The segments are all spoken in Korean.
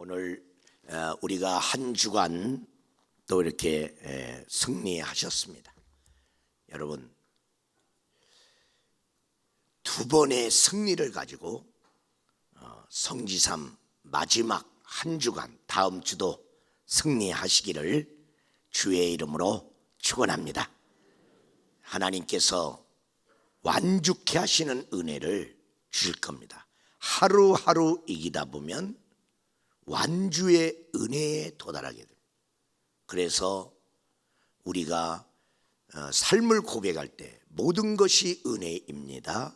오늘 우리가 한 주간 또 이렇게 승리하셨습니다. 여러분, 두 번의 승리를 가지고 성지삼 마지막 한 주간 다음 주도 승리하시기를 주의 이름으로 축원합니다. 하나님께서 완죽케 하시는 은혜를 주실 겁니다. 하루하루 이기다 보면 완주의 은혜에 도달하게 됩니다. 그래서 우리가 삶을 고백할 때 모든 것이 은혜입니다,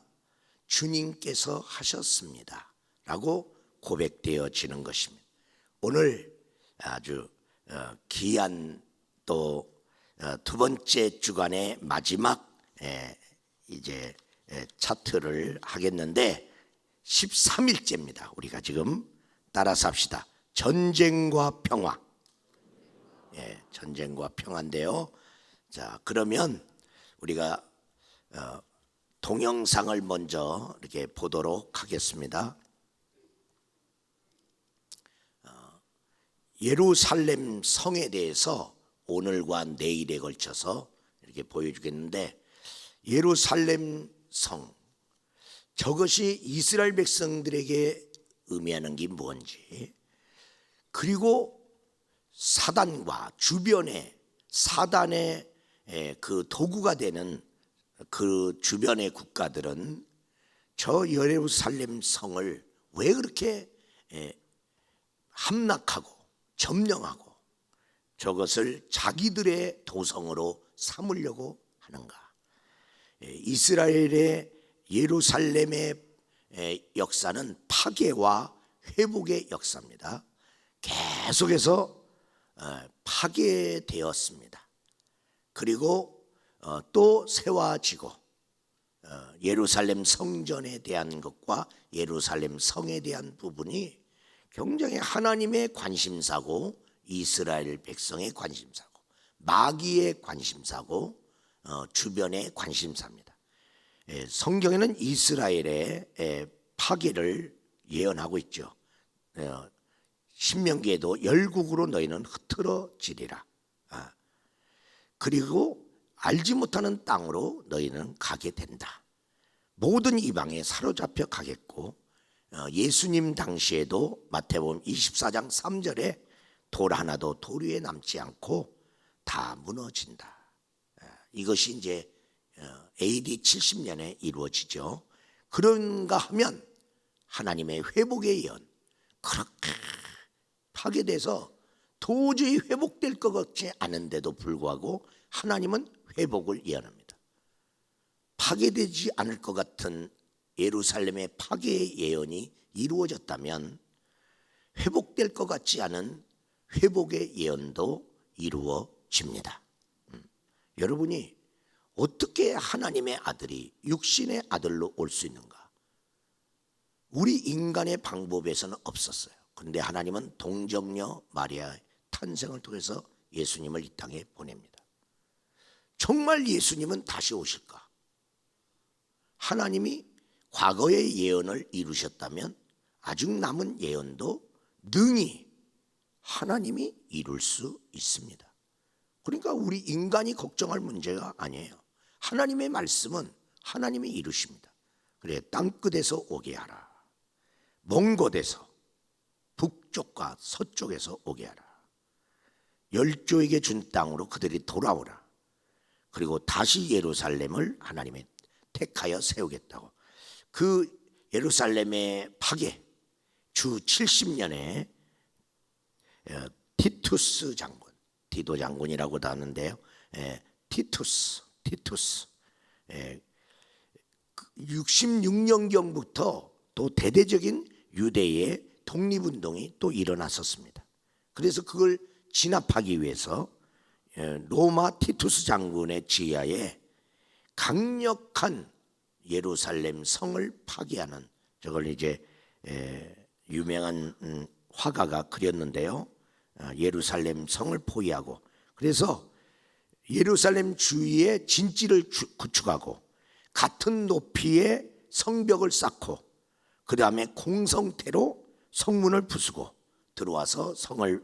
주님께서 하셨습니다 라고 고백되어지는 것입니다. 오늘 아주 귀한 또 두 번째 주간의 마지막 이제 차트를 하겠는데 13일째입니다. 우리가 지금 따라서 합시다. 전쟁과 평화. 전쟁과 평화인데요. 자, 그러면 우리가 동영상을 먼저 이렇게 보도록 하겠습니다. 예루살렘 성에 대해서 오늘과 내일에 걸쳐서 이렇게 보여주겠는데, 예루살렘 성, 저것이 이스라엘 백성들에게 의미하는 게 뭔지, 그리고 사단과 주변에 사단의 그 도구가 되는 그 주변의 국가들은 저 예루살렘 성을 왜 그렇게 함락하고 점령하고 저것을 자기들의 도성으로 삼으려고 하는가? 이스라엘의 예루살렘의 역사는 파괴와 회복의 역사입니다. 계속해서 파괴되었습니다. 그리고 또 세워지고 예루살렘 성전에 대한 것과 예루살렘 성에 대한 부분이 굉장히 하나님의 관심사고 이스라엘 백성의 관심사고 마귀의 관심사고 주변의 관심사입니다. 성경에는 이스라엘의 파괴를 예언하고 있죠. 신명기에도 열국으로 너희는 흩어지리라. 그리고 알지 못하는 땅으로 너희는 가게 된다. 모든 이방에 사로잡혀 가겠고, 예수님 당시에도 마태복음 24장 3절에 돌 하나도 돌 위에 남지 않고 다 무너진다. 이것이 이제 AD 70년에 이루어지죠. 그런가 하면 하나님의 회복의 예언, 그렇게 파괴돼서 도저히 회복될 것 같지 않은데도 불구하고 하나님은 회복을 예언합니다. 파괴되지 않을 것 같은 예루살렘의 파괴의 예언이 이루어졌다면 회복될 것 같지 않은 회복의 예언도 이루어집니다. 여러분이 어떻게 하나님의 아들이 육신의 아들로 올 수 있는가? 우리 인간의 방법에서는 없었어요. 그런데 하나님은 동정녀 마리아의 탄생을 통해서 예수님을 이 땅에 보냅니다. 정말 예수님은 다시 오실까? 하나님이 과거의 예언을 이루셨다면 아직 남은 예언도 능히 하나님이 이룰 수 있습니다. 그러니까 우리 인간이 걱정할 문제가 아니에요. 하나님의 말씀은 하나님이 이루십니다. 그래, 땅끝에서 오게 하라. 먼 곳에서 북쪽과 서쪽에서 오게 하라. 열조에게 준 땅으로 그들이 돌아오라. 그리고 다시 예루살렘을 하나님이 택하여 세우겠다고. 그 예루살렘의 파괴 주 70년에 티투스 장군, 디도 장군이라고도 하는데요. 티투스 66년경부터 또 대대적인 유대의 독립운동이 또 일어났었습니다. 그래서 그걸 진압하기 위해서 로마 티투스 장군의 지하에 강력한 예루살렘 성을 파괴하는, 저걸 이제 유명한 화가가 그렸는데요. 예루살렘 성을 포위하고, 그래서 예루살렘 주위에 진지를 구축하고 같은 높이의 성벽을 쌓고 그 다음에 공성태로 성문을 부수고 들어와서 성을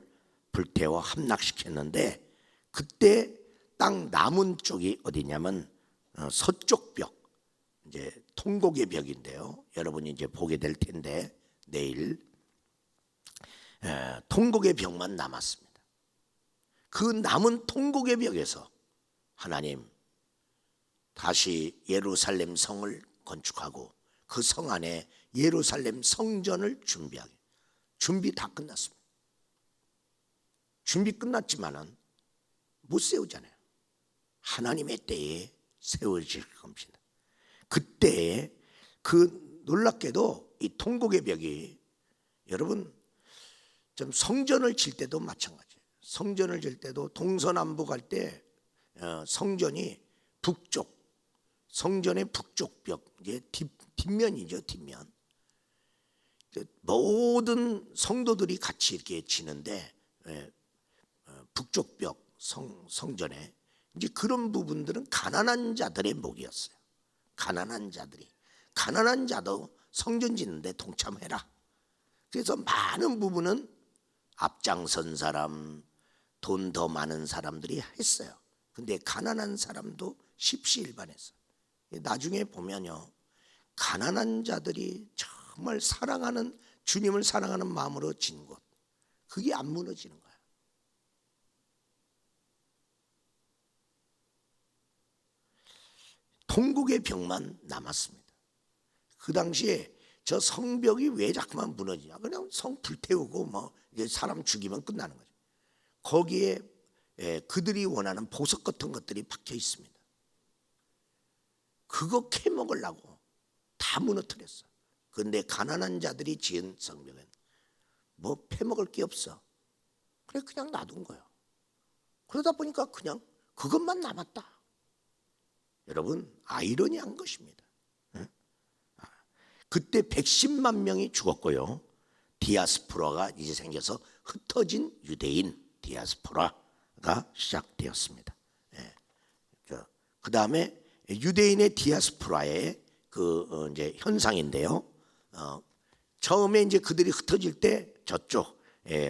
불태워 함락시켰는데, 그때 땅 남은 쪽이 어디냐면 서쪽 벽, 이제 통곡의 벽인데요. 여러분이 이제 보게 될 텐데 내일 통곡의 벽만 남았습니다. 그 남은 통곡의 벽에서 하나님 다시 예루살렘 성을 건축하고 그 성 안에 예루살렘 성전을 준비 다 끝났습니다. 준비 끝났지만은 못 세우잖아요. 하나님의 때에 세워질 겁니다. 그때 그 놀랍게도 이 통곡의 벽이, 여러분 좀 성전을 질 때도 마찬가지예요. 성전을 질 때도 동서남북 할 때 성전이 북쪽, 성전의 북쪽 벽, 이게 뒷면이죠, 뒷면. 모든 성도들이 같이 이렇게 지는데 북쪽 벽 성전에 이제 그런 부분들은 가난한 자들의 목이었어요. 가난한 자도 성전 짓는데 동참해라. 그래서 많은 부분은 앞장선 사람, 돈 더 많은 사람들이 했어요. 근데 가난한 사람도 십시일반했어요. 나중에 보면요, 가난한 자들이 정말 사랑하는, 주님을 사랑하는 마음으로 진 곳, 그게 안 무너지는 거예요. 통곡의 벽만 남았습니다. 그 당시에 저 성벽이 왜 자꾸만 무너지냐? 그냥 성 불태우고 뭐 이제 사람 죽이면 끝나는 거죠. 거기에 그들이 원하는 보석 같은 것들이 박혀 있습니다. 그거 캐먹으려고 다 무너뜨렸어. 그런데 가난한 자들이 지은 성벽은 뭐 패먹을 게 없어. 그래 그냥 놔둔 거예요. 그러다 보니까 그냥 그것만 남았다. 여러분 아이러니한 것입니다. 그때 110만 명이 죽었고요. 디아스포라가 이제 생겨서 흩어진 유대인 디아스포라가 시작되었습니다. 그 다음에 유대인의 디아스포라의 그 이제 현상인데요. 처음에 이제 그들이 흩어질 때 저쪽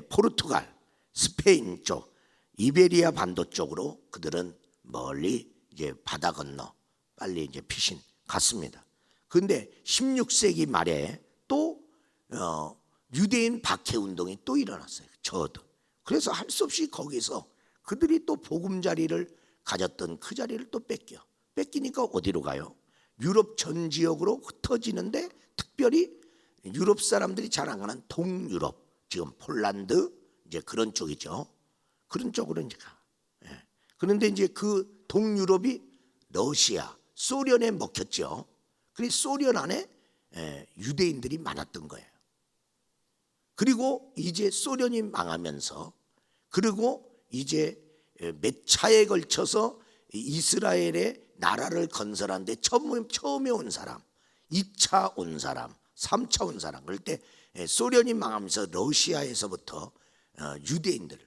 포르투갈, 스페인 쪽, 이베리아 반도 쪽으로 그들은 멀리 이제 바다 건너 빨리 이제 피신 갔습니다. 그런데 16세기 말에 또 유대인 박해 운동이 또 일어났어요. 저도. 그래서 할 수 없이 거기서 그들이 또 보금자리를 가졌던 그 자리를 또 뺏기니까 어디로 가요? 유럽 전 지역으로 흩어지는데, 특별히 유럽 사람들이 자랑하는 동유럽, 지금 폴란드 이제 그런 쪽이죠. 그런 쪽으로 이제 가. 그런데 이제 그 동유럽이 러시아, 소련에 먹혔죠. 그래서 소련 안에 유대인들이 많았던 거예요. 그리고 이제 소련이 망하면서, 그리고 이제 몇 차에 걸쳐서 이스라엘의 나라를 건설하는데 처음에 온 사람, 2차 온 사람, 3차 온 사람, 그럴 때 소련이 망하면서 러시아에서부터 유대인들,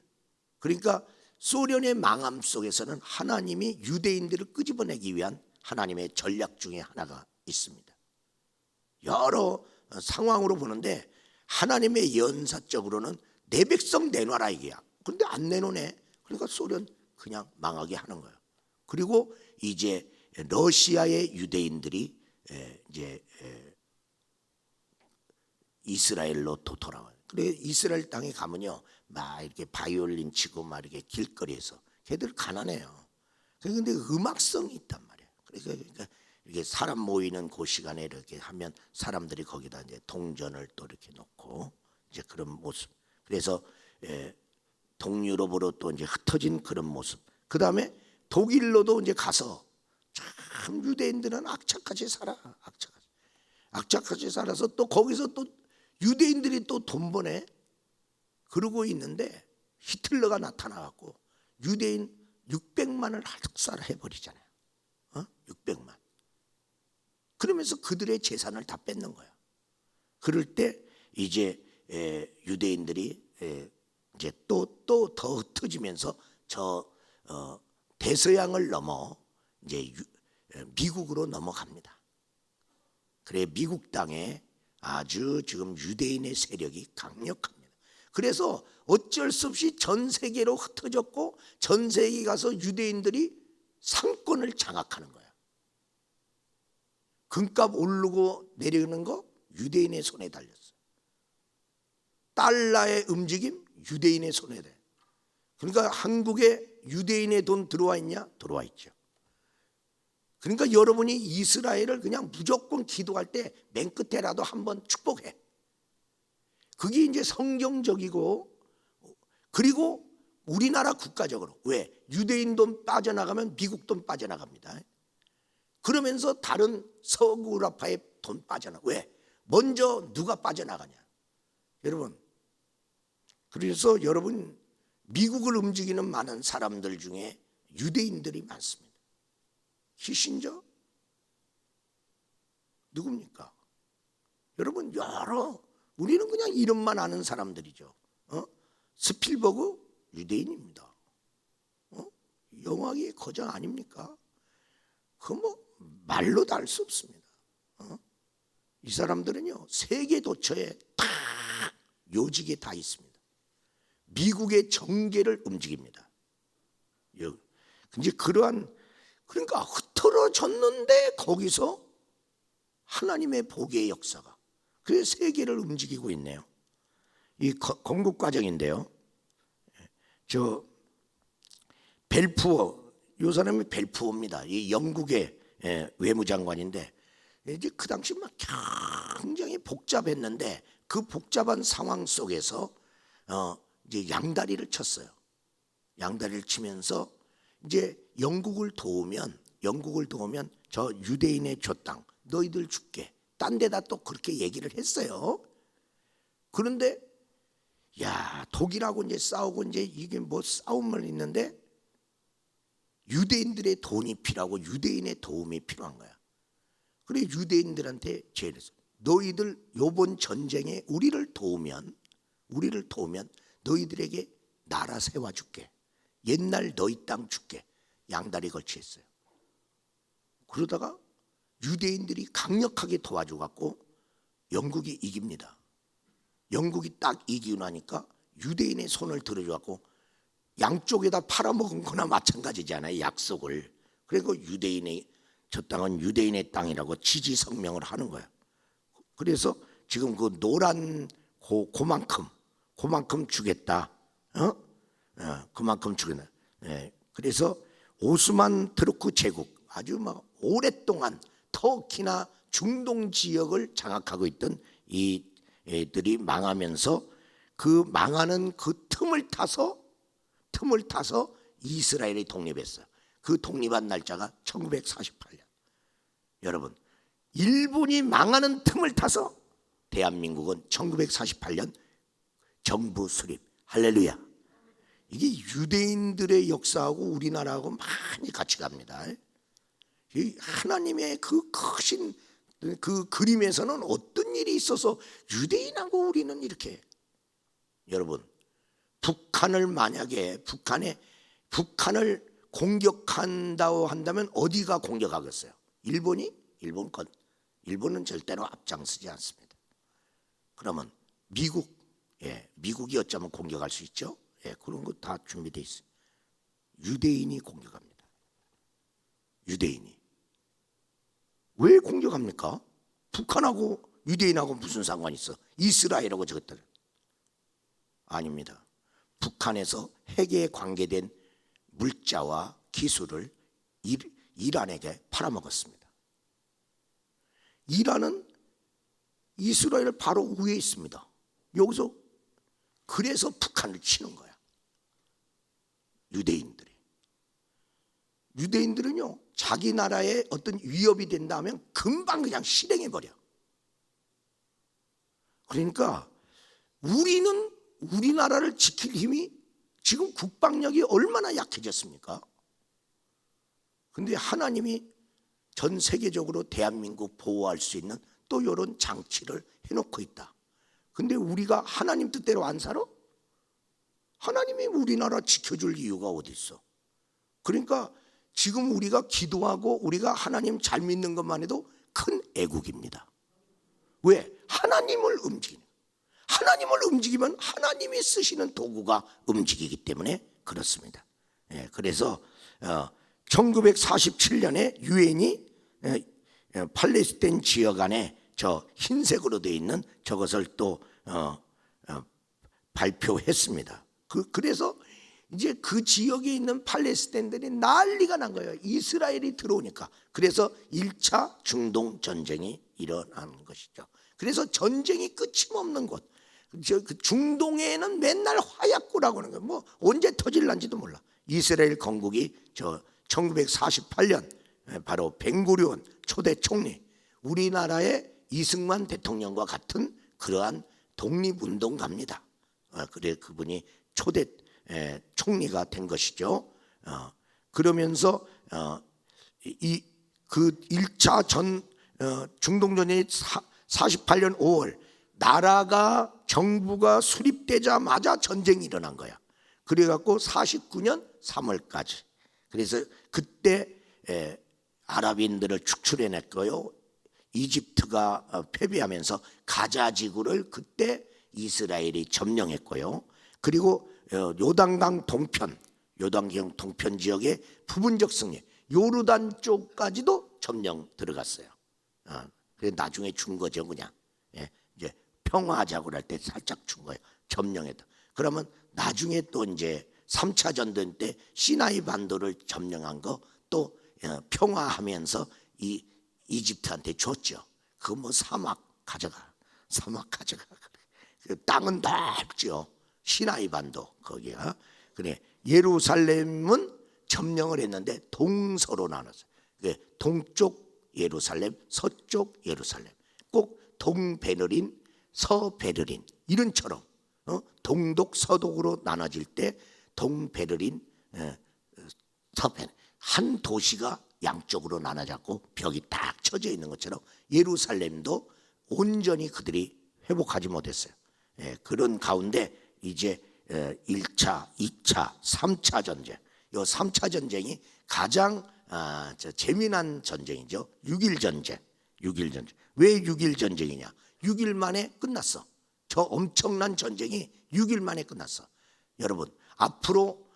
그러니까 소련의 망함 속에서는 하나님이 유대인들을 끄집어내기 위한 하나님의 전략 중에 하나가 있습니다. 여러 상황으로 보는데 하나님의 연사적으로는 내 백성 내놔라 이게야. 그런데 안 내놓네. 그러니까 소련 그냥 망하게 하는 거예요. 그리고 이제 러시아의 유대인들이 이제 이스라엘로 또 돌아와요. 그래 이스라엘 땅에 가면요, 막 이렇게 바이올린 치고 막 이렇게 길거리에서, 걔들 가난해요. 그런데 음악성이 있단 말이에요. 그러니까 이렇게 사람 모이는 그 시간에 이렇게 하면 사람들이 거기다 이제 동전을 또 이렇게 놓고 이제 그런 모습. 그래서 동유럽으로 또 이제 흩어진 그런 모습. 그 다음에 독일로도 이제 가서 참 유대인들은 악착같이 살아. 악착같이 살아서 또 거기서 또 유대인들이 또 돈 버네. 그러고 있는데 히틀러가 나타나갖고 유대인 600만을 학살해버리잖아요. 600만. 그러면서 그들의 재산을 다 뺏는 거야. 그럴 때 이제 유대인들이 이제 또 더 흩어지면서 저 대서양을 넘어 이제 미국으로 넘어갑니다. 그래 미국 땅에 아주 지금 유대인의 세력이 강력합니다. 그래서 어쩔 수 없이 전 세계로 흩어졌고 전 세계에 가서 유대인들이 상권을 장악하는 거야. 금값 오르고 내리는 거 유대인의 손에 달렸어. 달러의 움직임 유대인의 손에 돼. 그러니까 한국에 유대인의 돈 들어와 있냐? 들어와 있죠. 그러니까 여러분이 이스라엘을 그냥 무조건 기도할 때 맨 끝에라도 한번 축복해. 그게 이제 성경적이고, 그리고 우리나라 국가적으로 왜? 유대인 돈 빠져나가면 미국 돈 빠져나갑니다. 그러면서 다른 서구라파의 돈 빠져나가. 왜? 먼저 누가 빠져나가냐? 여러분, 그래서 여러분 미국을 움직이는 많은 사람들 중에 유대인들이 많습니다. 키신저? 누굽니까? 여러분 우리는 그냥 이름만 아는 사람들이죠. 스필버그 유대인입니다. 영화계의 거장 아닙니까? 그 뭐 말로도 알 수 없습니다. 이 사람들은요 세계 도처에 다 요직에 다 있습니다. 미국의 정계를 움직입니다. 이제 그러니까 흐트러졌는데 거기서 하나님의 복의 역사가 그 세계를 움직이고 있네요. 이 건국 과정인데요. 저 벨푸어, 이 사람이 벨푸어입니다. 이 영국의 외무장관인데 이제 그 당시 막 굉장히 복잡했는데 그 복잡한 상황 속에서 이제 양다리를 쳤어요. 양다리를 치면서 이제 영국을 도우면 저 유대인의 저 땅 너희들 줄게. 딴 데다 또 그렇게 얘기를 했어요. 그런데 독일하고 이제 싸우고 이제 이게 뭐 싸움을 있는데 유대인들의 돈이 필요하고 유대인의 도움이 필요한 거야. 그래 유대인들한테 제안했어. 너희들 요번 전쟁에 우리를 도우면 너희들에게 나라 세워줄게. 옛날 너희 땅 줄게. 양다리 걸치했어요. 그러다가 유대인들이 강력하게 도와줘갖고 영국이 이깁니다. 영국이 딱 이기고 나니까 유대인의 손을 들어줘갖고 양쪽에다 팔아먹은 거나 마찬가지잖아요. 약속을. 그리고 저 땅은 유대인의 땅이라고 지지성명을 하는 거야. 그래서 지금 그 노란 그만큼 주겠다. 그만큼 주겠다. 그래서 오스만 트루크 제국 아주 막 오랫동안 터키나 중동 지역을 장악하고 있던 이 애들이 망하면서 그 망하는 그 틈을 타서 이스라엘이 독립했어요. 그 독립한 날짜가 1948년. 여러분, 일본이 망하는 틈을 타서 대한민국은 1948년 정부 수립. 할렐루야. 이게 유대인들의 역사하고 우리나라하고 많이 같이 갑니다. 하나님의 그 크신 그 그림에서는 어떤 일이 있어서 유대인하고 우리는 이렇게. 여러분, 북한을 만약에 북한을 공격한다고 한다면 어디가 공격하겠어요? 일본이? 일본은 절대로 앞장서지 않습니다. 그러면 미국이 어쩌면 공격할 수 있죠. 그런 거 다 준비되어 있어요. 유대인이 공격합니다. 유대인이. 왜 공격합니까? 북한하고 유대인하고 무슨 상관이 있어? 이스라엘하고 저것들. 아닙니다. 북한에서 핵에 관계된 물자와 기술을 이란에게 팔아먹었습니다. 이란은 이스라엘 바로 위에 있습니다. 여기서 그래서 북한을 치는 거야. 유대인들은요 자기 나라에 어떤 위협이 된다면 금방 그냥 실행해버려. 그러니까 우리나라를 지킬 힘이 지금 국방력이 얼마나 약해졌습니까? 근데 하나님이 전 세계적으로 대한민국 보호할 수 있는 또 이런 장치를 해놓고 있다. 근데 우리가 하나님 뜻대로 안 살아? 하나님이 우리나라 지켜줄 이유가 어디 있어? 그러니까 지금 우리가 기도하고 우리가 하나님 잘 믿는 것만 해도 큰 애국입니다. 왜? 하나님을 움직이는, 하나님을 움직이면 하나님이 쓰시는 도구가 움직이기 때문에 그렇습니다. 그래서 1947년에 유엔이 팔레스타인 지역 안에 저 흰색으로 되어 있는 저것을 또 발표했습니다. 그래서 이제 그 지역에 있는 팔레스타인들이 난리가 난 거예요. 이스라엘이 들어오니까. 그래서 1차 중동 전쟁이 일어나는 것이죠. 그래서 전쟁이 끝이 없는 곳. 그 중동에는 맨날 화약고라고 하는 거예요. 뭐 언제 터질란지도 몰라. 이스라엘 건국이 저 1948년 바로 벤구리온 초대 총리, 우리나라의 이승만 대통령과 같은 그러한 독립운동가입니다. 그래 그분이 초대 총리가 된 것이죠. 그러면서 그 1차 중동전쟁이 48년 5월 나라가 정부가 수립되자마자 전쟁이 일어난 거야. 그래갖고 49년 3월까지. 그래서 그때 아랍인들을 축출해냈고요. 이집트가 패배하면서 가자 지구를 그때 이스라엘이 점령했고요. 그리고 요단강 동편 지역의 부분적 승리, 요르단 쪽까지도 점령 들어갔어요. 그래 나중에 준 거죠, 그냥. 이제 평화하자고 할 때 살짝 준 거예요. 점령했다. 그러면 나중에 또 이제 3차 전쟁 때 시나이 반도를 점령한 거 또 평화하면서 이집트한테 줬죠. 그 뭐 사막 가져가. 그 땅은 넓죠. 시나이 반도 거기가. 그래 예루살렘은 점령을 했는데 동서로 나눴어요. 동쪽 예루살렘, 서쪽 예루살렘. 꼭 동베르린, 서베르린 이런처럼 동독 서독으로 나눠질 때 동베르린, 서베르린 한 도시가 양쪽으로 나눠졌고 벽이 딱 쳐져 있는 것처럼 예루살렘도 온전히 그들이 회복하지 못했어요. 그런 가운데 이제 1차, 2차, 3차 전쟁, 이 3차 전쟁이 가장 재미난 전쟁이죠. 6.1 전쟁. 6.1 전쟁. 왜 6.1 전쟁이냐? 6일 만에 끝났어. 저 엄청난 전쟁이 6일 만에 끝났어. 여러분, 앞으로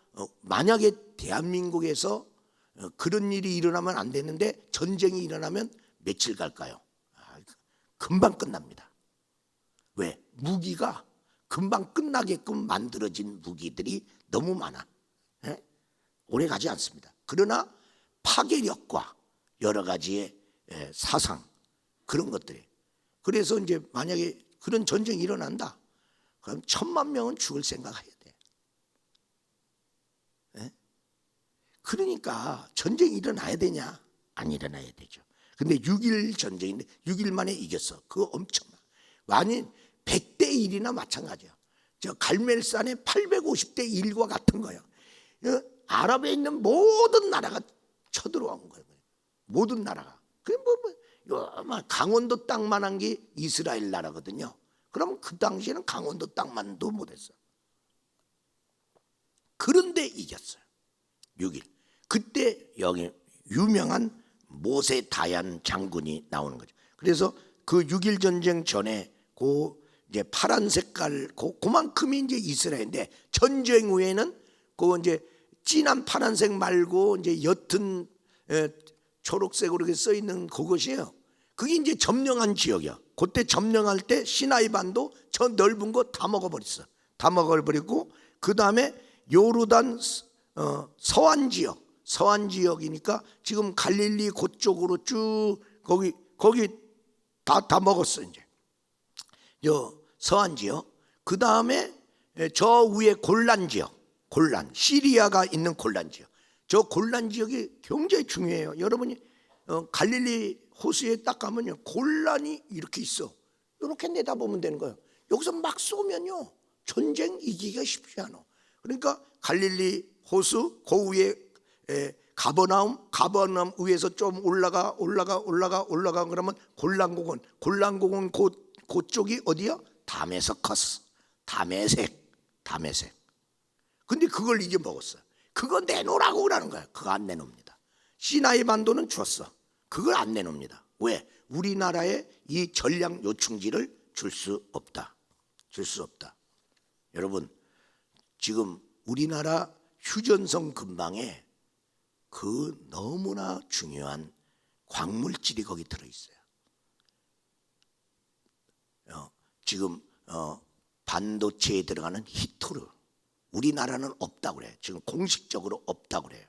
만약에 대한민국에서 그런 일이 일어나면 안 되는데 전쟁이 일어나면 며칠 갈까요? 금방 끝납니다. 왜? 무기가 금방 끝나게끔 만들어진 무기들이 너무 많아. 오래 가지 않습니다. 그러나 파괴력과 여러 가지의 사상 그런 것들이. 그래서 이제 만약에 그런 전쟁이 일어난다. 그럼 1,000만 명은 죽을 생각해야 돼. 그러니까 전쟁이 일어나야 되냐? 안 일어나야 되죠. 근데 6.1 전쟁인데 6일 만에 이겼어. 그거 엄청나. 만일 100대 1이나 마찬가지야. 저 갈멜산의 850대 1과 같은 거예요. 아랍에 있는 모든 나라가 쳐들어온 거예요. 모든 나라가. 그 강원도 땅만한 게 이스라엘 나라거든요. 그럼 그 당시에는 강원도 땅만도 못했어. 그런데 이겼어요. 6일. 그때 여기 유명한 모세 다얀 장군이 나오는 거죠. 그래서 그 6.1 전쟁 전에 그 이제 파란 색깔 그만큼이 이제 이스라엘인데 전쟁 후에는 그 이제 진한 파란색 말고 이제 옅은 초록색으로 이렇게 써 있는 그것이에요. 그게 이제 점령한 지역이야. 그때 점령할 때 시나이 반도 저 넓은 거 다 먹어버렸어. 다 먹어버리고 그 다음에 요르단 서안 지역이니까 지금 갈릴리 그쪽으로 쭉 거기 다 먹었어 이제. 요 서안 지역. 그 다음에 저 위에 골란 지역, 시리아가 있는 골란 지역. 저 골란 지역이 굉장히 중요해요. 여러분이 갈릴리 호수에 딱 가면요 골란이 이렇게 있어. 이렇게 내다보면 되는 거예요. 여기서 막 쏘면요 전쟁 이기기가 쉽지 않아. 그러니까 갈릴리 호수 그 위에 가버나움 위에서 좀 올라가 그러면 골란공원 그쪽이 어디야? 다메섹. 근데 그걸 이제 먹었어요. 그거 내놓으라고 그러는 거야. 그거 안 내놓습니다. 시나이 반도는 줬어. 그걸 안 내놓습니다. 왜? 우리나라에 이 전략 요충지를 줄 수 없다. 질 수 없다. 여러분, 지금 우리나라 휴전선 근방에 그 너무나 중요한 광물질이 거기 들어있어요. 지금 반도체에 들어가는 히토르, 우리나라는 없다고 그래요. 지금 공식적으로 없다고 그래요.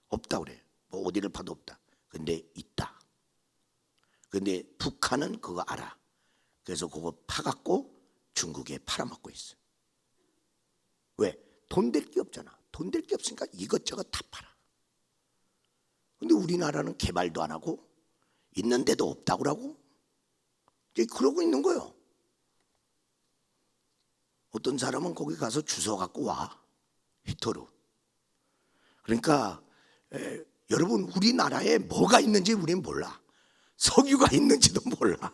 없다고 그래요. 뭐 어디를 파도 없다. 근데 있다. 근데 북한은 그거 알아. 그래서 그거 파갖고 중국에 팔아먹고 있어. 왜? 돈 될 게 없잖아. 돈 될 게 없으니까 이것저것 다 팔아. 근데 우리나라는 개발도 안 하고 있는데도 없다고 그러고 이제 그러고 있는 거예요. 어떤 사람은 거기 가서 주워 갖고 와. 히토르. 그러니까 여러분, 우리나라에 뭐가 있는지 우리는 몰라. 석유가 있는지도 몰라.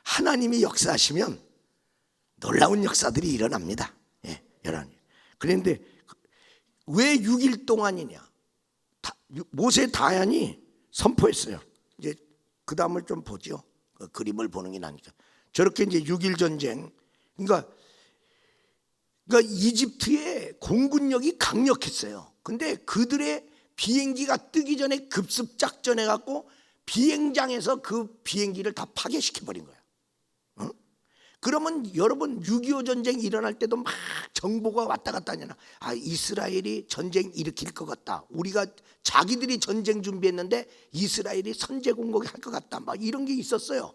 하나님이 역사하시면 놀라운 역사들이 일어납니다. 예, 그런데 왜 6일 동안이냐? 모세 다얀이 선포했어요. 이제 그 다음을 좀 보죠. 그 그림을 보는 게 나니까. 저렇게 이제 6일 전쟁. 그러니까 이집트의 공군력이 강력했어요. 근데 그들의 비행기가 뜨기 전에 급습 작전해 갖고 비행장에서 그 비행기를 다 파괴시켜 버린 거야. 그러면 여러분, 6.25 전쟁 일어날 때도 막 정보가 왔다 갔다 하잖아. 아, 이스라엘이 전쟁 일으킬 것 같다. 우리가 자기들이 전쟁 준비했는데 이스라엘이 선제 공격할 것 같다. 막 이런 게 있었어요.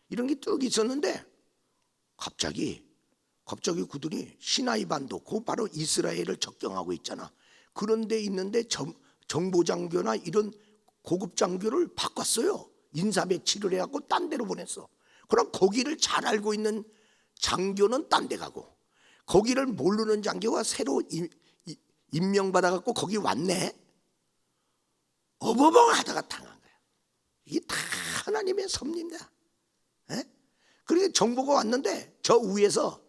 이런 게 쭉 있었는데 갑자기 그들이 시나이 반도, 그 바로 이스라엘을 접경하고 있잖아. 그런 데 있는데 정보 장교나 이런 고급 장교를 바꿨어요. 인사 배치를 해갖고 딴 데로 보냈어. 그럼 거기를 잘 알고 있는 장교는 딴 데 가고, 거기를 모르는 장교가 새로 임명받아갖고 거기 왔네. 어버벙 하다가 당한 거야. 이게 다 하나님의 섭리입니다. 그러니까 정보가 왔는데 저 위에서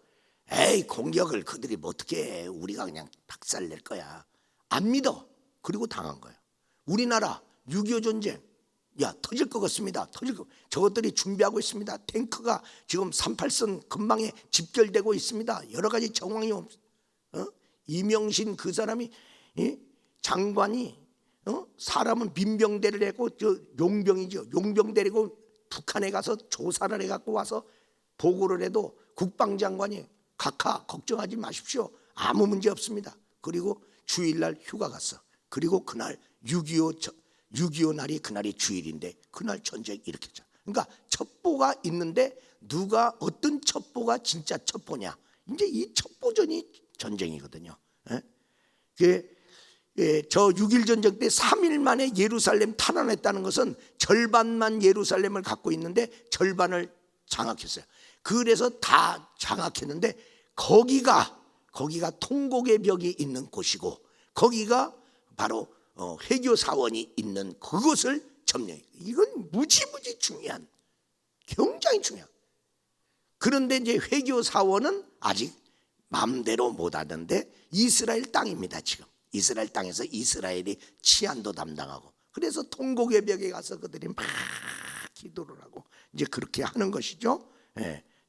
에이, 공격을 그들이 뭐 어떻게 해. 우리가 그냥 박살낼 거야. 안 믿어. 그리고 당한 거야. 우리나라 6.25 전쟁, 야, 터질 것 같습니다. 저것들이 준비하고 있습니다. 탱크가 지금 38선 근방에 집결되고 있습니다. 여러 가지 정황이 이명신 그 사람이, 장관이, 사람은 민병대를 했고 저 용병이죠. 용병 데리고 북한에 가서 조사를 해갖고 와서 보고를 해도 국방장관이 각하 걱정하지 마십시오. 아무 문제 없습니다. 그리고 주일날 휴가 갔어. 그리고 그날 6.25 날이 그날이 주일인데 그날 전쟁 일으켰죠. 그러니까 첩보가 있는데 누가 어떤 첩보가 진짜 첩보냐? 이제 이 첩보전이 전쟁이거든요. 저 6.1 전쟁 때 3일 만에 예루살렘 탈환했다는 것은 절반만 예루살렘을 갖고 있는데 절반을 장악했어요. 그래서 다 장악했는데 거기가 통곡의 벽이 있는 곳이고 거기가 바로 회교 사원이 있는 그것을 점령해. 이건 무지무지 중요한, 굉장히 중요한. 그런데 이제 회교 사원은 아직 마음대로 못 하는데 이스라엘 땅입니다. 지금 이스라엘 땅에서 이스라엘이 치안도 담당하고, 그래서 통곡의 벽에 가서 그들이 막 기도를 하고 이제 그렇게 하는 것이죠.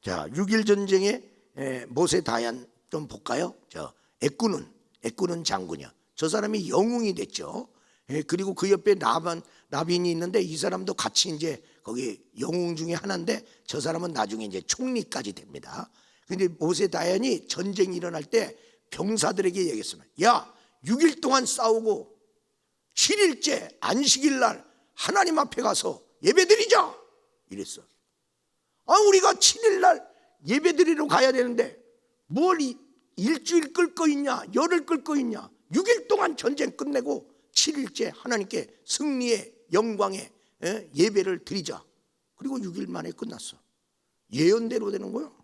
자, 6.1 전쟁에 모세 다얀 좀 볼까요? 저 에꾸는 장군이야. 저 사람이 영웅이 됐죠. 그리고 그 옆에 라빈이 있는데 이 사람도 같이 이제 거기 영웅 중에 하나인데 저 사람은 나중에 이제 총리까지 됩니다. 근데 모세 다얀이 전쟁이 일어날 때 병사들에게 얘기했습니다. 야, 6일 동안 싸우고 7일째 안식일 날 하나님 앞에 가서 예배드리자 이랬어. 아, 우리가 7일 날 예배드리러 가야 되는데 뭘 일주일 끌 거 있냐, 열흘 끌 거 있냐. 6일 동안 전쟁 끝내고 7일째 하나님께 승리의 영광의 예배를 드리자. 그리고 6일 만에 끝났어. 예언대로 되는 거예요.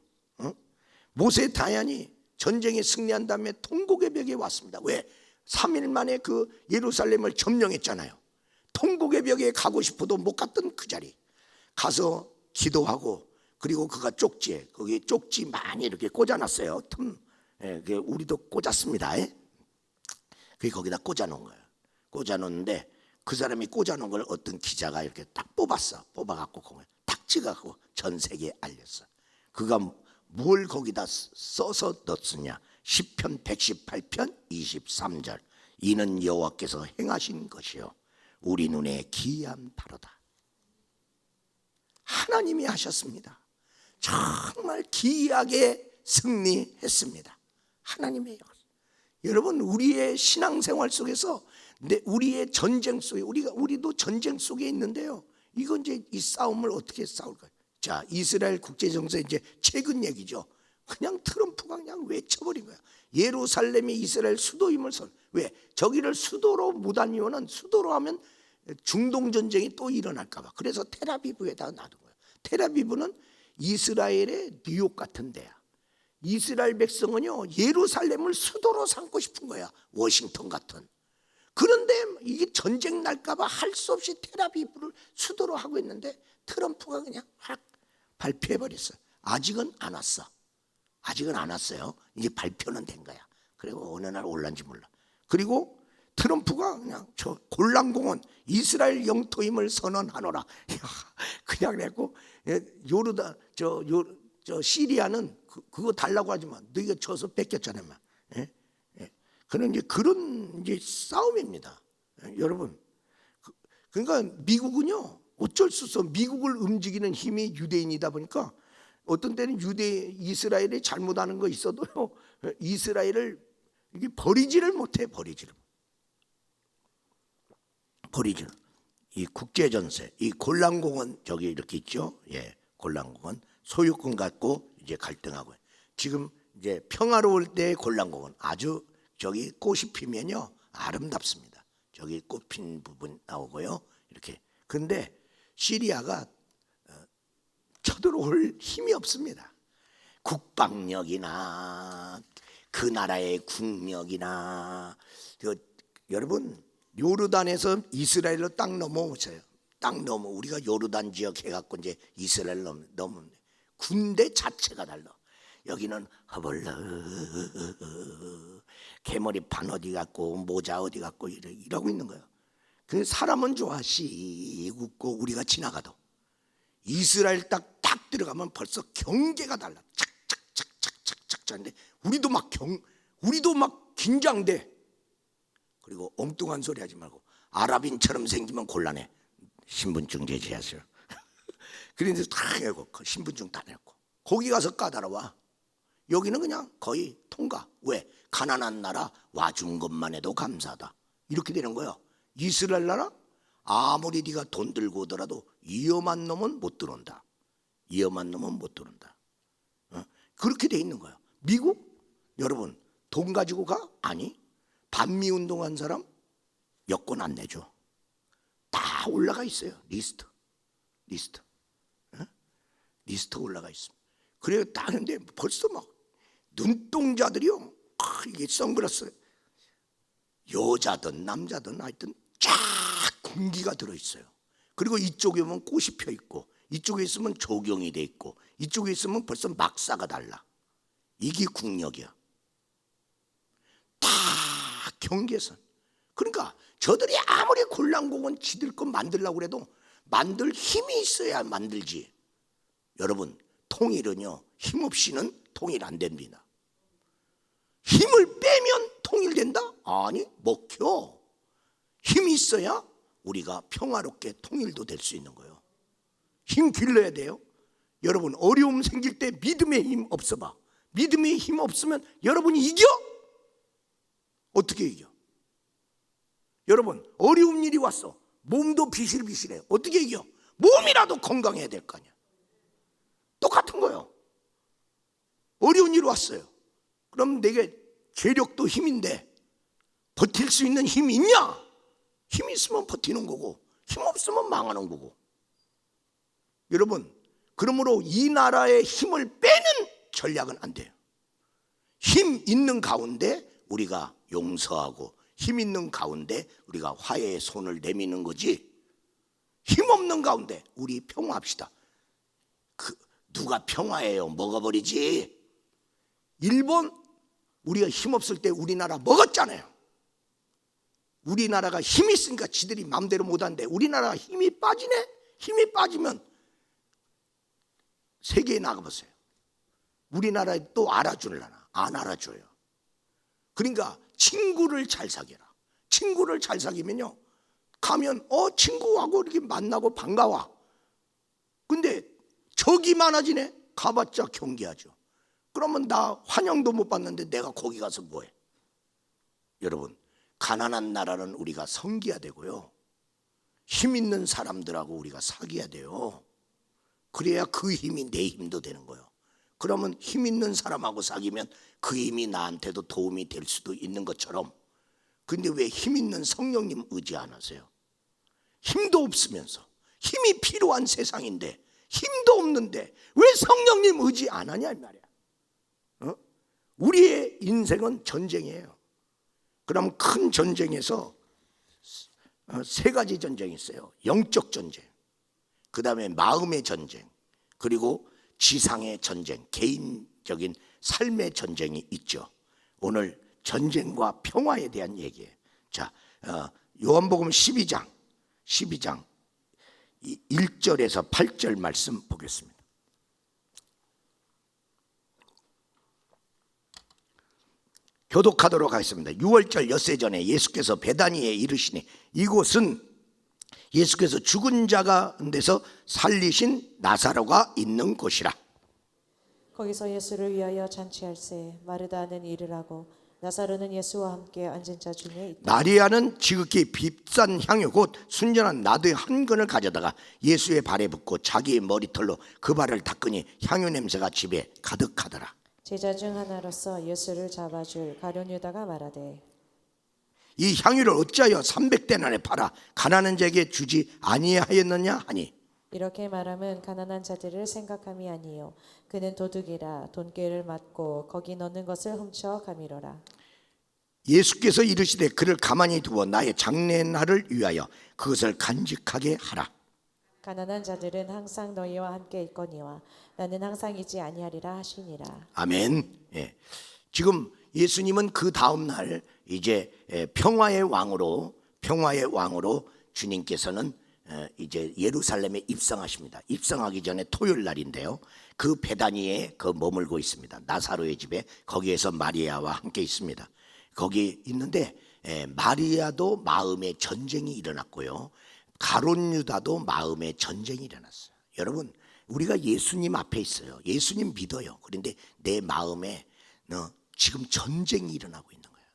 모세 다얀이 전쟁에 승리한 다음에 통곡의 벽에 왔습니다. 왜? 3일 만에 그 예루살렘을 점령했잖아요. 통곡의 벽에 가고 싶어도 못 갔던 그 자리 가서 기도하고, 그리고 그가 쪽지에 거기 쪽지 많이 이렇게 꽂아놨어요. 우리도 꽂았습니다. 그게 거기다 꽂아놓은 거예요. 꽂아놓는데 그 사람이 꽂아놓은 걸 어떤 기자가 이렇게 딱 뽑아갖고 공을 딱 찍어갖고 전 세계에 알렸어. 그가 뭘 거기다 써서 넣었느냐? 시편 118편 23절. 이는 여호와께서 행하신 것이요 우리 눈에 기이한 바로다. 하나님이 하셨습니다. 정말 기이하게 승리했습니다. 하나님의 역사. 여러분, 우리의 신앙생활 속에서, 우리의 전쟁 속에, 우리도 전쟁 속에 있는데요. 이건 이제 이 싸움을 어떻게 싸울까요? 자, 이스라엘 국제정세 이제 최근 얘기죠. 그냥 트럼프가 그냥 외쳐버린 거야. 예루살렘이 이스라엘 수도임을 왜? 저기를 수도로 못한 이유는, 수도로 하면 중동 전쟁이 또 일어날까봐. 그래서 텔아비브에다 놔둔 거예요. 텔아비브는 이스라엘의 뉴욕 같은 데야. 이스라엘 백성은요, 예루살렘을 수도로 삼고 싶은 거야. 워싱턴 같은. 그런데 이게 전쟁 날까봐 할 수 없이 텔아비브를 수도로 하고 있는데 트럼프가 그냥 확 발표해버렸어요. 아직은 안 왔어. 아직은 안 왔어요. 이제 발표는 된 거야. 그리고 어느 날 올란지 몰라. 그리고 트럼프가 그냥 저 골란공원 이스라엘 영토임을 선언하노라. 그냥 했고, 요르단 저 시리아는 그거 달라고 하지만 너희가 져서 뺏겼잖아요. 그런 이제 그런 이제 싸움입니다. 여러분, 그러니까 미국은요 어쩔 수 없어. 미국을 움직이는 힘이 유대인이다 보니까 어떤 때는 이스라엘이 잘못하는 거 있어도요 이스라엘을 이게 버리지를 못해. 버리지를. 이 국제전세, 이 골란공원 저기 이렇게 있죠. 예, 골란공원 소유권 갖고 이제 갈등하고. 지금 이제 평화로울 때 골란공원 아주 저기 꽃이 피면요 아름답습니다. 저기 꽃 핀 부분 나오고요 이렇게. 그런데 시리아가 쳐들어올 힘이 없습니다. 국방력이나 그 나라의 국력이나. 여러분, 요르단에서 이스라엘로 딱 넘어오세요. 딱 넘어. 우리가 요르단 지역 해갖고 이제 이스라엘 넘으면 군대 자체가 달라. 여기는 허벌러 개머리판 어디 갖고 모자 어디 갖고 이러고 있는 거예요. 그 사람은 좋아 씩 웃고 우리가 지나가도 이스라엘 딱 들어가면 벌써 경계가 달라. 착착착착착착인데 우리도 막 긴장돼. 그리고 엉뚱한 소리 하지 말고 아랍인처럼 생기면 곤란해. 신분증 제시하세요. 그런데 다 내고 신분증 다 내고 거기 가서 까다로워. 여기는 그냥 거의 통과. 왜? 가난한 나라 와준 것만 해도 감사하다. 이렇게 되는 거예요. 이스라엘 나라 아무리 네가 돈 들고 오더라도 위험한 놈은 못 들어온다. 위험한 놈은 못 들어온다. 그렇게 돼 있는 거예요. 미국? 여러분 돈 가지고 가? 아니. 반미 운동한 사람 여권 안 내줘. 다 올라가 있어요. 리스트 올라가 있습니다. 그래요. 따는데 벌써 막 눈동자들이요. 이게 선글라스 여자든 남자든 하여튼 쫙 군기가 들어있어요. 그리고 이쪽에 보면 꽃이 펴 있고 이쪽에 있으면 조경이 돼 있고 이쪽에 있으면 벌써 막사가 달라. 이게 국력이야. 다 경계선. 그러니까 저들이 아무리 골란공원 지들 것 만들려고 그래도 만들 힘이 있어야 만들지. 여러분 통일은요 힘없이는 통일 안 됩니다. 힘을 빼면 통일된다? 아니 먹혀. 힘이 있어야 우리가 평화롭게 통일도 될 수 있는 거예요. 힘 길러야 돼요. 여러분 어려움 생길 때 믿음의 힘 없어봐. 믿음의 힘 없으면 여러분이 이겨? 어떻게 이겨? 여러분 어려운 일이 왔어. 몸도 비실비실해요. 어떻게 이겨? 몸이라도 건강해야 될 거 아니야. 똑같은 거예요. 어려운 일이 왔어요. 그럼 내게 괴력도 힘인데 버틸 수 있는 힘이 있냐? 힘 있으면 버티는 거고 힘 없으면 망하는 거고. 여러분 그러므로 이 나라의 힘을 빼는 전략은 안 돼요. 힘 있는 가운데 우리가 용서하고 힘 있는 가운데 우리가 화해의 손을 내미는 거지. 힘 없는 가운데 우리 평화합시다. 누가 평화해요? 먹어버리지. 일본 우리가 힘없을 때 우리나라 먹었잖아요. 우리나라가 힘이 있으니까 지들이 마음대로 못하는데 우리나라가 힘이 빠지네. 힘이 빠지면 세계에 나가보세요. 우리나라에 또 알아주려나? 안 알아줘요. 그러니까 친구를 잘 사귀라. 친구를 잘 사귀면요, 가면 친구하고 이렇게 만나고 반가워. 근데 적이 많아지네. 가봤자 경계하죠. 그러면 나 환영도 못 받는데 내가 거기 가서 뭐해? 여러분, 가난한 나라는 우리가 섬겨야 되고요, 힘 있는 사람들하고 우리가 사귀어야 돼요. 그래야 그 힘이 내 힘도 되는 거예요. 그러면 힘 있는 사람하고 사귀면 그 힘이 나한테도 도움이 될 수도 있는 것처럼, 근데 왜 힘 있는 성령님 의지 안 하세요? 힘도 없으면서, 힘이 필요한 세상인데 힘도 없는데 왜 성령님 의지 안 하냐 이 말이야. 우리의 인생은 전쟁이에요. 그럼 큰 전쟁에서 세 가지 전쟁이 있어요. 영적 전쟁, 그 다음에 마음의 전쟁, 그리고 지상의 전쟁, 개인적인 삶의 전쟁이 있죠. 오늘 전쟁과 평화에 대한 얘기예요. 자, 요한복음 12장 1절에서 8절 말씀 보겠습니다. 교독하도록 하겠습니다. 6월절 엿새 전에 예수께서 베다니에 이르시니, 이곳은 예수께서 죽은 자 가운데서 살리신 나사로가 있는 곳이라. 거기서 예수를 위하여 잔치할세 마르다는 일을 하고 나사로는 예수와 함께 앉은 자 중에 있다. 마리아는 지극히 비싼 향유 곧 순전한 나드 한 근을 가져다가 예수의 발에 붓고 자기의 머리털로 그 발을 닦으니 향유 냄새가 집에 가득하더라. 제자 중 하나로서 예수를 잡아줄 가룟 유다가 말하되, 이 향유를 어찌하여 300데나리에 팔아 가난한 자에게 주지 아니하였느냐 하니, 이렇게 말하면 가난한 자들을 생각함이 아니요 그는 도둑이라 돈꾀를 맞고 거기 넣는 것을 훔쳐 가미로라. 예수께서 이르시되 그를 가만히 두어 나의 장례날을 위하여 그것을 간직하게 하라. 가난한 자들은 항상 너희와 함께 있거니와 나는 항상 있지 아니하리라 하시니라. 아멘. 예. 지금 예수님은 그 다음 날 이제 평화의 왕으로 주님께서는 이제 예루살렘에 입성하십니다. 입성하기 전에 토요일 날인데요, 그 베다니에 머물고 있습니다. 나사로의 집에, 거기에서 마리아와 함께 있습니다. 거기 있는데 마리아도 마음의 전쟁이 일어났고요, 가룟 유다도 마음의 전쟁이 일어났어요. 여러분, 우리가 예수님 앞에 있어요. 예수님 믿어요. 그런데 내 마음에 지금 전쟁이 일어나고 있는 거예요.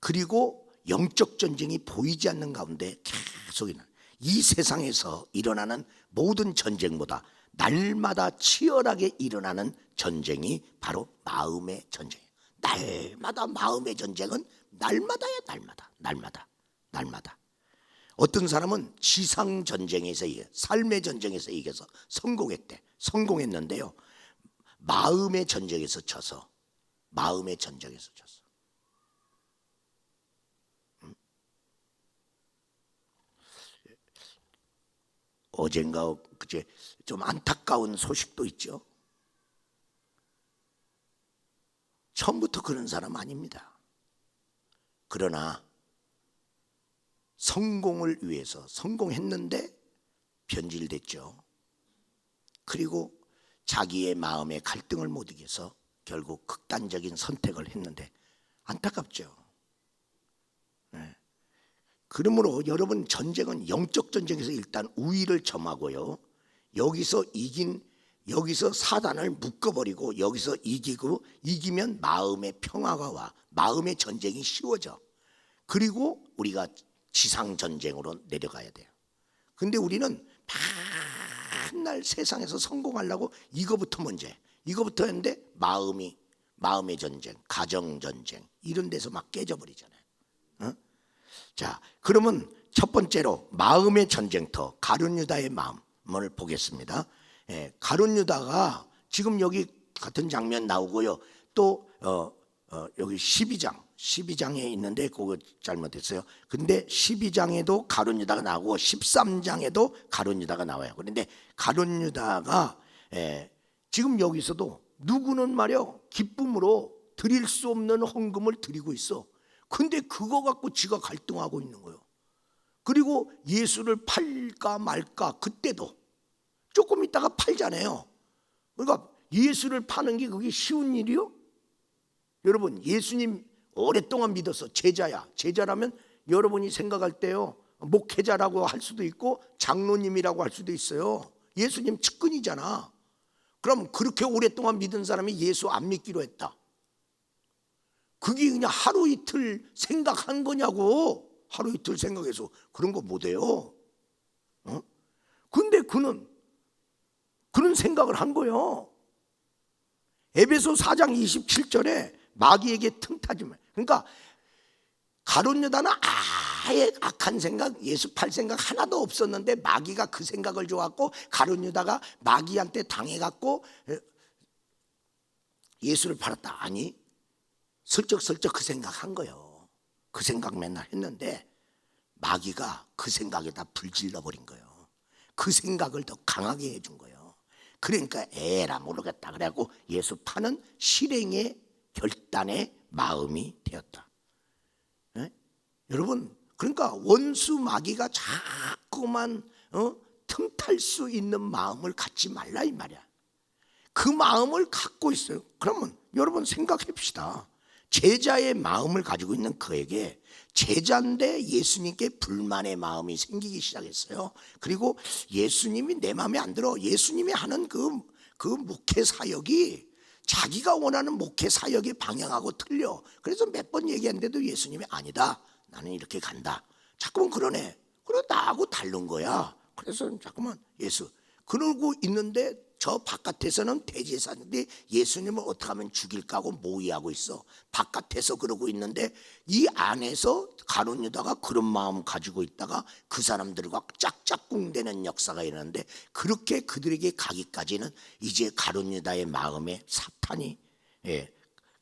그리고 영적 전쟁이 보이지 않는 가운데 계속 일어나는, 이 세상에서 일어나는 모든 전쟁보다 날마다 치열하게 일어나는 전쟁이 바로 마음의 전쟁이에요. 날마다 마음의 전쟁은 날마다야, 날마다. 어떤 사람은 지상 전쟁에서 삶의 전쟁에서 이겨서 성공했는데요, 마음의 전쟁에서 졌어. 어젠가 그제 좀 안타까운 소식도 있죠. 처음부터 그런 사람 아닙니다. 그러나 성공을 위해서 성공했는데 변질됐죠. 그리고 자기의 마음의 갈등을 못 이겨서 결국 극단적인 선택을 했는데 안타깝죠. 네. 그러므로 여러분, 전쟁은 영적 전쟁에서 일단 우위를 점하고요, 여기서 사단을 묶어버리고 여기서 이기면 마음의 평화가 와, 마음의 전쟁이 쉬워져. 그리고 우리가 지상 전쟁으로 내려가야 돼요. 근데 우리는 맨날 세상에서 성공하려고 이거부터 했는데 마음의 전쟁, 가정 전쟁 이런 데서 막 깨져버리잖아요. 자, 그러면 첫 번째로 마음의 전쟁터, 가룟 유다의 마음을 보겠습니다. 가룟 유다가 지금 여기 같은 장면 나오고요, 또 여기 12장에 있는데 그거 잘못했어요. 근데 12장에도 가룟 유다가 나오고 13장에도 가룟 유다가 나와요. 그런데 가룟 유다가 지금 여기서도 누구는 말이요, 기쁨으로 드릴 수 없는 헌금을 드리고 있어. 근데 그거 갖고 지가 갈등하고 있는 거예요. 그리고 예수를 팔까 말까, 그때도 조금 있다가 팔잖아요. 그러니까 예수를 파는 게 그게 쉬운 일이요? 여러분, 예수님 오랫동안 믿어서 제자야. 제자라면 여러분이 생각할 때요, 목회자라고 할 수도 있고 장로님이라고 할 수도 있어요. 예수님 측근이잖아. 그럼 그렇게 오랫동안 믿은 사람이 예수 안 믿기로 했다. 그게 그냥 하루 이틀 생각한 거냐고. 하루 이틀 생각해서 그런 거 못해요. 근데 그는 그런 생각을 한 거예요. 에베소 4장 27절에 마귀에게 틈타지 마. 그러니까 가룟 유다는 아예 악한 생각, 예수 팔 생각 하나도 없었는데 마귀가 그 생각을 줘갖고 가룟 유다가 마귀한테 당해갖고 예수를 팔았다. 아니, 슬쩍슬쩍 그 생각한 거예요. 그 생각 맨날 했는데 마귀가 그 생각에다 불질러 버린 거예요. 그 생각을 더 강하게 해준 거예요. 그러니까 에라 모르겠다 그래갖고 예수 파는 실행의 결단의 마음이 되었다. 네? 여러분, 그러니까 원수 마귀가 자꾸만 틈탈 수 있는 마음을 갖지 말라 이 말이야. 그 마음을 갖고 있어요. 그러면 여러분 생각해 봅시다. 제자의 마음을 가지고 있는 그에게 제자인데 예수님께 불만의 마음이 생기기 시작했어요. 그리고 예수님이 내 마음에 안 들어. 예수님이 하는 그 목회 사역이 자기가 원하는 목회 사역의 방향하고 틀려. 그래서 몇 번 얘기했는데도 예수님이 아니다. 나는 이렇게 간다. 자꾸만 그러네. 그래 나하고 다른 거야. 그래서 자꾸만 예수 그러고 있는데 저 바깥에서는 대제사인데 예수님을 어떻게 하면 죽일까 하고 모의하고 있어. 바깥에서 그러고 있는데 이 안에서 가룟 유다가 그런 마음 가지고 있다가 그 사람들과 짝짝꿍대는 역사가 일어나는데 그렇게 그들에게 가기까지는 이제 가룟 유다의 마음에 사탄이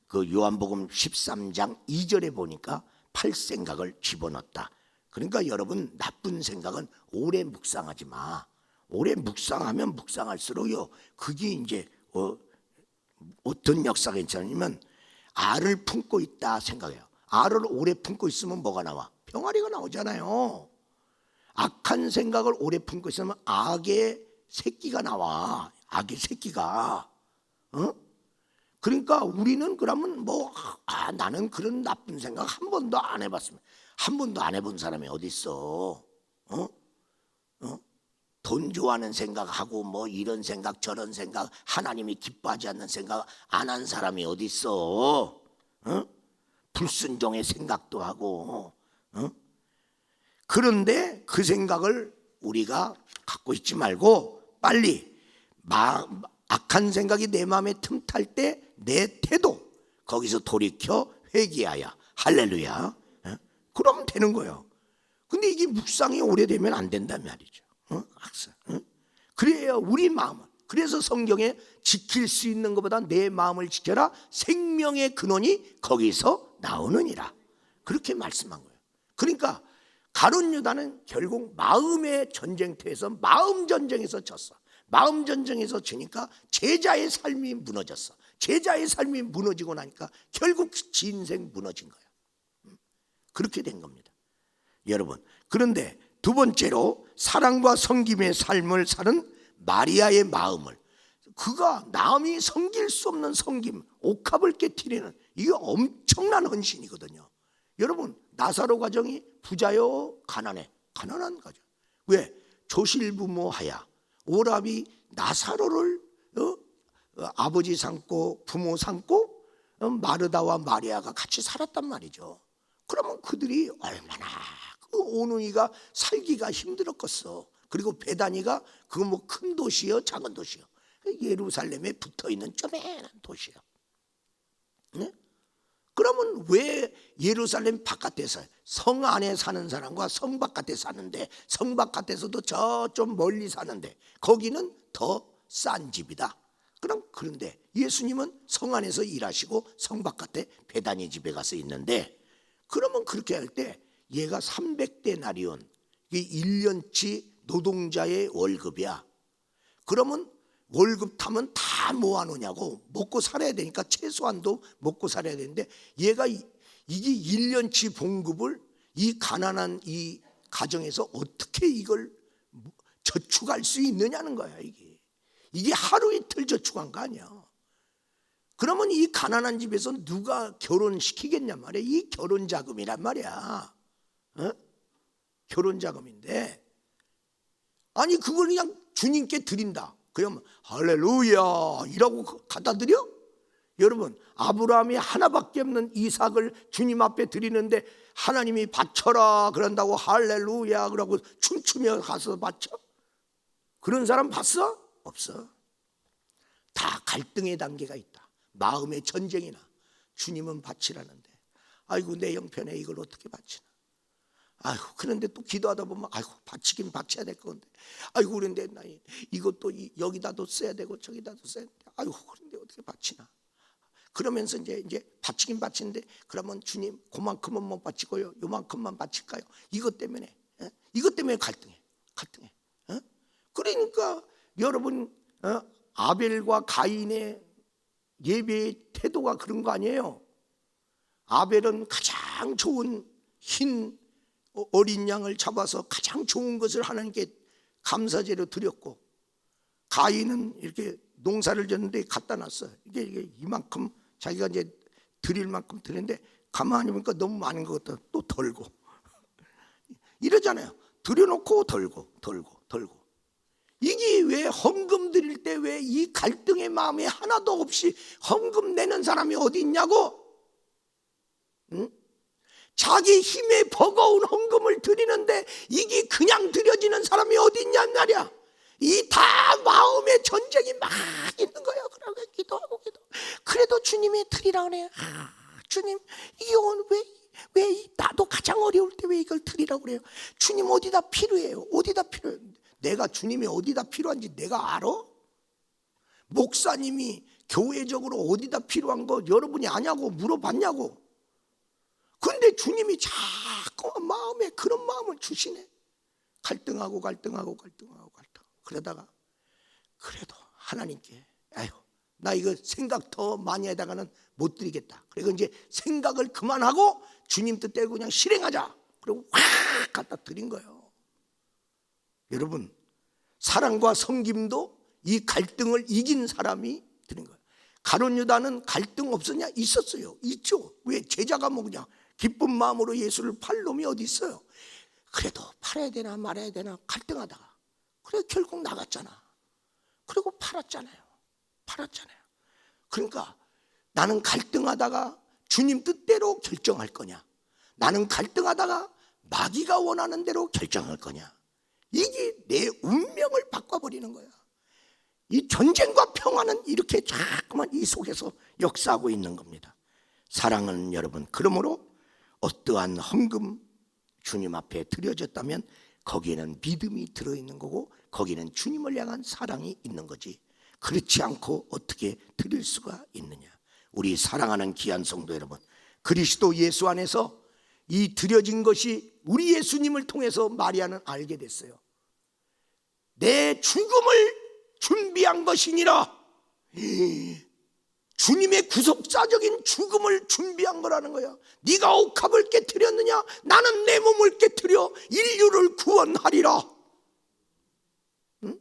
그 요한복음 13장 2절에 보니까 팔 생각을 집어넣었다. 그러니까 여러분 나쁜 생각은 오래 묵상하지 마. 오래 묵상하면 묵상할수록요 그게 이제 어떤 역사가 있냐면 알을 품고 있다 생각해요. 알을 오래 품고 있으면 뭐가 나와? 병아리가 나오잖아요. 악한 생각을 오래 품고 있으면 악의 새끼가 나와. 악의 새끼가. 그러니까 우리는 그러면 나는 그런 나쁜 생각 한 번도 안 해봤습니다. 한 번도 안 해본 사람이 어디 있어? 돈 좋아하는 생각하고 뭐 이런 생각 저런 생각 하나님이 기뻐하지 않는 생각 안 한 사람이 어디 있어? 불순종의 생각도 하고. 그런데 그 생각을 우리가 갖고 있지 말고 빨리 악한 생각이 내 마음에 틈탈 때 내 태도 거기서 돌이켜 회개하여 할렐루야. 그러면 되는 거예요. 근데 이게 묵상이 오래되면 안 된단 말이죠. 학생. 그래야 우리 마음을. 그래서 성경에 지킬 수 있는 것보다 내 마음을 지켜라. 생명의 근원이 거기서 나오느니라. 그렇게 말씀한 거예요. 그러니까 가룟 유다는 결국 마음의 전쟁터에서 마음 전쟁에서 졌어. 마음 전쟁에서 지니까 제자의 삶이 무너졌어. 제자의 삶이 무너지고 나니까 결국 지 인생 무너진 거야. 그렇게 된 겁니다. 여러분, 그런데 두 번째로 사랑과 섬김의 삶을 사는 마리아의 마음을, 그가 남이 섬길 수 없는 섬김, 옥합을 깨트리는, 이게 엄청난 헌신이거든요. 여러분, 나사로 가정이 부자요 가난해? 가난한 가정. 왜? 조실부모하야. 오랍이 나사로를 아버지 삼고 부모 삼고 마르다와 마리아가 같이 살았단 말이죠. 그러면 그들이 얼마나 오누이가 살기가 힘들었겠어. 그리고 베다니가 그거 뭐 큰 도시요 작은 도시요? 예루살렘에 붙어있는 쪼매난 도시요. 네? 그러면 왜 예루살렘 바깥에서 성 안에 사는 사람과 성 바깥에 사는데 성 바깥에서도 저 좀 멀리 사는데 거기는 더 싼 집이다. 그런데 예수님은 성 안에서 일하시고 성 바깥에 베다니 집에 가서 있는데 그러면 그렇게 할 때 얘가 300데나리온, 이게 1년치 노동자의 월급이야. 그러면 월급 타면 다 모아놓냐고. 먹고 살아야 되니까 최소한도 먹고 살아야 되는데 얘가 이게 1년치 봉급을 이 가난한 이 가정에서 어떻게 이걸 저축할 수 있느냐는 거야. 이게 하루 이틀 저축한 거 아니야. 그러면 이 가난한 집에서 누가 결혼시키겠냔 말이야. 이 결혼 자금이란 말이야. 어? 결혼 자금인데, 아니 그걸 그냥 주님께 드린다. 그러면 할렐루야 이라고 갖다 드려? 여러분, 아브라함이 하나밖에 없는 이삭을 주님 앞에 드리는데 하나님이 바쳐라 그런다고 할렐루야 그러고 춤추며 가서 바쳐? 그런 사람 봤어? 없어. 다 갈등의 단계가 있다. 마음의 전쟁이나. 주님은 바치라는데 아이고 내 형편에 이걸 어떻게 바치나. 아이고 그런데 또 기도하다 보면 아이고 바치긴 바쳐야 될 건데 아이고 그런데 나 이것도 여기다도 써야 되고 저기다도 써야 돼. 아이고 그런데 어떻게 바치나. 그러면서 이제 바치긴 바치는데 그러면 주님 그만큼은 못 바치고요 요만큼만 바칠까요? 이것 때문에 이것 때문에 갈등해. 그러니까 여러분 아벨과 가인의 예배의 태도가 그런 거 아니에요? 아벨은 가장 좋은 흰 어린 양을 잡아서 가장 좋은 것을 하나님께 감사제로 드렸고, 가인은 이렇게 농사를 졌는데 갖다 놨어요. 이게 이만큼 자기가 이제 드릴 만큼 드렸는데 가만히 보니까 너무 많은 것 같다. 또 덜고 이러잖아요. 드려놓고 덜고. 이게 왜 헌금 드릴 때 왜 이 갈등의 마음이 하나도 없이 헌금 내는 사람이 어디 있냐고? 응? 자기 힘에 버거운 헌금을 드리는데 이게 그냥 드려지는 사람이 어디 있냔 말이야. 이 다 마음의 전쟁이 막 있는 거예요. 그러고 기도하고 그래도 주님이 드리라 그래요. 주님 이게 왜 나도 가장 어려울 때 왜 이걸 드리라고 그래요? 주님 어디다 필요해요? 어디다 필요해요? 내가 주님이 어디다 필요한지 내가 알아? 목사님이 교회적으로 어디다 필요한 거 여러분이 아냐고 물어봤냐고. 근데 주님이 자꾸 마음에 그런 마음을 주시네. 갈등하고 그러다가 그래도 하나님께 아유 나 이거 생각 더 많이 하다가는 못 드리겠다. 그리고 이제 생각을 그만하고 주님 뜻대로 그냥 실행하자. 그리고 확 갖다 드린 거예요. 여러분, 사랑과 섬김도 이 갈등을 이긴 사람이 드린 거예요. 가룟 유다는 갈등 없었냐? 있었어요. 있죠. 왜? 제자가 뭐 그냥 기쁜 마음으로 예수를 팔 놈이 어디 있어요. 그래도 팔아야 되나 말아야 되나 갈등하다가 그래 결국 나갔잖아. 그리고 팔았잖아요. 그러니까 나는 갈등하다가 주님 뜻대로 결정할 거냐, 나는 갈등하다가 마귀가 원하는 대로 결정할 거냐, 이게 내 운명을 바꿔버리는 거야. 이 전쟁과 평화는 이렇게 자꾸만 이 속에서 역사하고 있는 겁니다. 사랑하는 여러분, 그러므로 어떠한 헌금 주님 앞에 드려졌다면 거기에는 믿음이 들어있는 거고 거기는 주님을 향한 사랑이 있는 거지. 그렇지 않고 어떻게 드릴 수가 있느냐. 우리 사랑하는 귀한 성도 여러분, 그리스도 예수 안에서 이 드려진 것이 우리 예수님을 통해서 마리아는 알게 됐어요. 내 죽음을 준비한 것이니라. 주님의 구속사적인 죽음을 준비한 거라는 거야. 네가 옥합을 깨뜨렸느냐? 나는 내 몸을 깨뜨려 인류를 구원하리라. 응?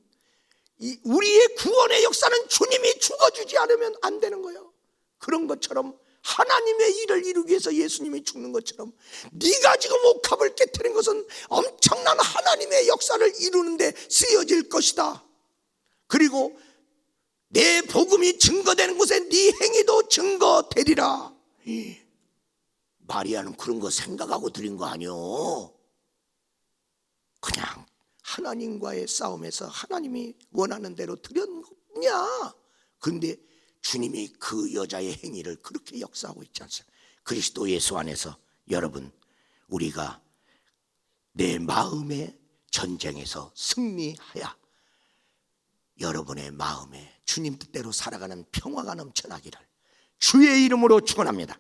우리의 구원의 역사는 주님이 죽어주지 않으면 안 되는 거예요. 그런 것처럼 하나님의 일을 이루기 위해서 예수님이 죽는 것처럼 네가 지금 옥합을 깨뜨린 것은 엄청난 하나님의 역사를 이루는데 쓰여질 것이다. 그리고 내 복음이 증거되는 곳에 네 행위도 증거되리라. 마리아는 그런 거 생각하고 드린 거 아니요. 그냥 하나님과의 싸움에서 하나님이 원하는 대로 드렸냐. 그런데 주님이 그 여자의 행위를 그렇게 역사하고 있지 않습니까? 그리스도 예수 안에서 여러분, 우리가 내 마음의 전쟁에서 승리하여 여러분의 마음에 주님 뜻대로 살아가는 평화가 넘쳐나기를 주의 이름으로 축원합니다.